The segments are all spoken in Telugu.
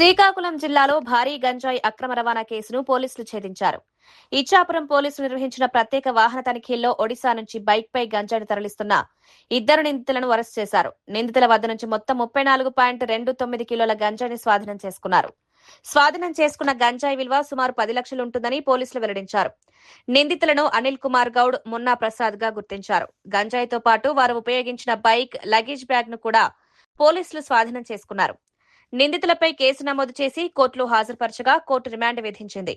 శ్రీకాకుళం జిల్లాలో భారీ గంజాయి అక్రమ రవాణా కేసును పోలీసులు ఛేదించారు. ఇచ్చాపురం పోలీసులు నిర్వహించిన ప్రత్యేక వాహన తనిఖీల్లో ఒడిశా నుంచి బైక్పై గంజాయిని తరలిస్తున్న ఇద్దరు నిందితులను అరెస్ట్ చేశారు. నిందితుల వద్ద నుంచి మొత్తం 34.29 కిలోల గంజాయిని స్వాధీనం చేసుకున్నారు. స్వాధీనం చేసుకున్న గంజాయి విలువ సుమారు 10 లక్షలు ఉంటుందని పోలీసులు వెల్లడించారు. నిందితులను అనిల్ కుమార్ గౌడ్, మున్నా ప్రసాద్ గా గుర్తించారు. గంజాయితో పాటు వారు ఉపయోగించిన బైక్, లగేజ్ బ్యాగ్ ను కూడా పోలీసులు స్వాధీనం చేసుకున్నారు. నిందితులపై కేసు నమోదు చేసి కోర్టులో హాజరుపరచగా కోర్టు రిమాండ్ విధించింది.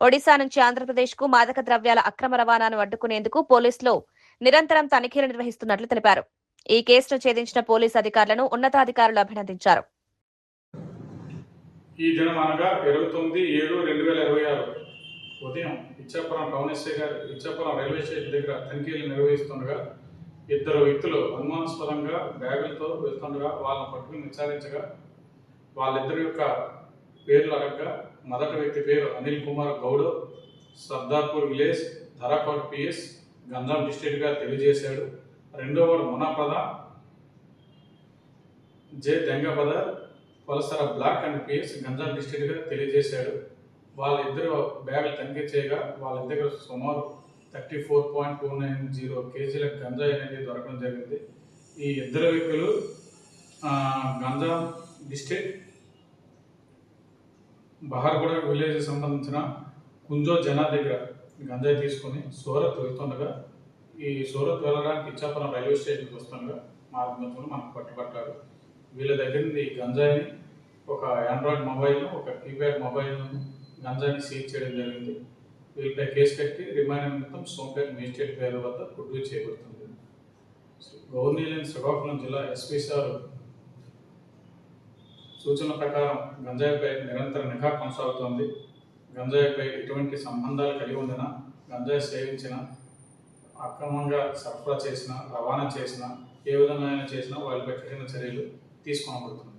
ఒడిశా నుంచి ఆంధ్రప్రదేశ్ కు మాదక ద్రవ్యాల అక్రమ రవాణాను అడ్డుకునేందుకు పోలీసులు నిరంతరం తనిఖీలు నిర్వహిస్తున్నట్లు తెలిపారు. ఈ కేసును ఛేదించిన పోలీసు అధికారులను ఉన్నతాధికారులు అభినందించారు. ఈ దినం అనగా 29/7/2026 ఉదయం ఇచ్చాపురం టౌన్ ఎస్ఐ గారు ఇచ్చాపురం రైల్వే స్టేషన్ దగ్గర తనిఖీలు నిర్వహిస్తుండగా ఇద్దరు వ్యక్తులు అనుమానాస్పదంగా బ్యాగులతో వెళ్తుండగా వాళ్ళని పట్టుకుని విచారించగా వాళ్ళిద్దరి యొక్క పేర్లు అడగగా మొదటి వ్యక్తి పేరు అనిల్ కుమార్ గౌడ్, సర్దార్పూర్ విలేజ్, ధరాకోట్ పిఎస్, గంజాం డిస్ట్రిక్ట్గా తెలియజేశాడు. రెండో వాడు మునాపద జే దెంగపద పలసర బ్లాక్ అండ్ పిఎస్, గంజాం డిస్ట్రిక్ట్గా తెలియజేశాడు. వాళ్ళిద్దరు బ్యాగులు తనిఖీ చేయగా వాళ్ళ దగ్గర సుమారు 34.290 కేజీల గంజాయి అనేది దొరకడం జరిగింది. ఈ ఇద్దరు వ్యక్తులు గంజాం డిస్ట్రిక్ట్ బహార్గూడ విలేజ్ సంబంధించిన కుంజో జనా దగ్గర గంజాయి తీసుకొని సూరత్ వెళ్తుండగా ఈ సూరత్ వెళ్ళడానికి ఇచ్చాపురం రైల్వే స్టేషన్కి వస్తుండగా మార్గంలో మనకు పట్టుబట్టారు. వీళ్ళ దగ్గర నుండి గంజాయిని, ఒక ఆండ్రాయిడ్ మొబైల్ను, ఒక కీప్యాడ్ మొబైల్ను గంజాయిని సీజ్ చేయడం జరిగింది. వీళ్ళపై కేసు కట్టి రిమాండ్ నిమిత్తం సోంపేట మేజిస్ట్రేట్ గారి వద్ద ప్రొడ్యూస్ చేయబడుతుంది. గవర్నీలైన శ్రీకాకుళం జిల్లా ఎస్పీ సార్ సూచనల ప్రకారం గంజాయిపై నిరంతర నిఘా కొనసాగుతోంది. గంజాయిపై ఎటువంటి సంబంధాలు కలిగి ఉండిన, గంజాయి సేవించిన, అక్రమంగా సరఫరా చేసిన, రవాణా చేసిన, ఏ విధంగా చేసినా వాళ్ళపై కఠిన చర్యలు తీసుకోబడుతుంది.